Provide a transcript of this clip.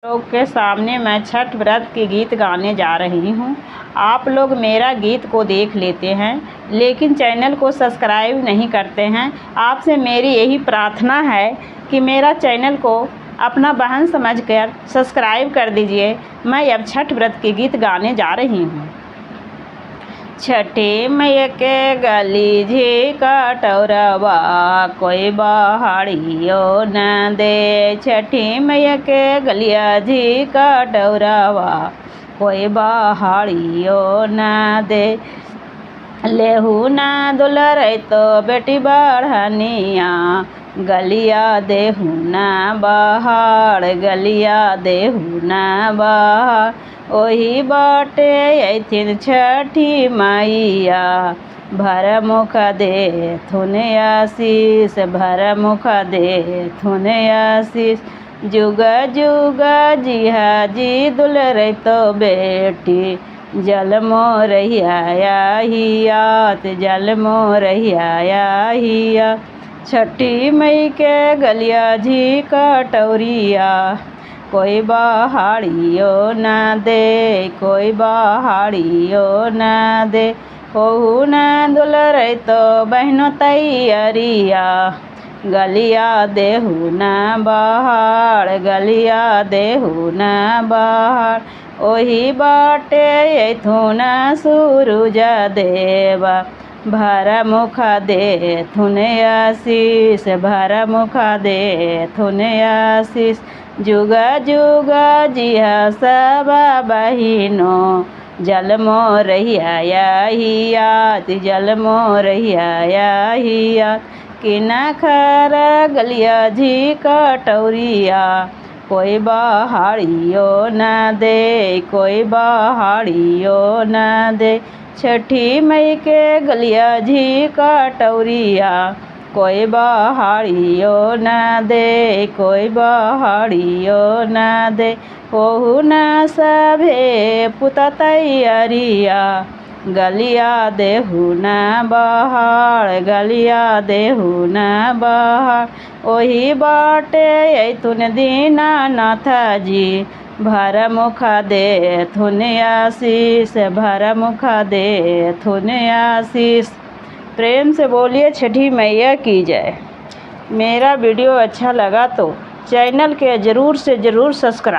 लोग के सामने मैं छठ व्रत के गीत गाने जा रही हूँ। आप लोग मेरा गीत को देख लेते हैं लेकिन चैनल को सब्सक्राइब नहीं करते हैं। आपसे मेरी यही प्रार्थना है कि मेरा चैनल को अपना बहन समझकर सब्सक्राइब कर दीजिए। मैं अब छठ व्रत के गीत गाने जा रही हूँ। छठी मैया के गली जी कटोरवा कोई बहाड़ियो न दे। छठी मैया के गलिया जी कटोरवा कोई बहाड़ियो न दे। लेहू ना दुलर तो बेटी बढ़निया गलिया देहू ना बहाड़ गलिया देहू ना बहाड़। ओही बाटे अथिन छठी मैया भर मुख दे थुन आशीष भर मुख दे थुन आशीष। जुग जुग जिहा जी दुलर तो बेटी जल मोरहिया हियात जल मोरहिया हिया। छठी मई के गलिया जी कटोरिया कोई बहाड़ियो न दे कोई बहाड़ियो न दे। ओहू न दुलर तो बहनों तैयारिया गलिया देहू न बहाड़ गलिया देहू न बहाड़। ओही बाटे अथुन सूरुज देवा भर मुख दे थुन आशीष भर मुख दे थुन आशीष। जुग जुग जिहा सब बहिनों जल मोरहिया हियात जल मोरहिया हियात। किना खर गलिया जी कटोरिया कोई बहाड़ियो न दे कोई बहाड़ियो न दे। छठी मई के गलिया जी कटोरिया कोई बहाड़ियो न दे कोई बहाड़ियो न दे। ओहू न सभे पुत तैयारिया गलिया देहू न बहाड़ गलिया देहू न बहाड़। ओही बाटे अथुन दीनानाथ जी भर मुख दे थुन आशीष भर मुख दे थुन आशीष। प्रेम से बोलिए छठी मैया की जय। मेरा वीडियो अच्छा लगा तो चैनल के ज़रूर से ज़रूर सब्सक्राइब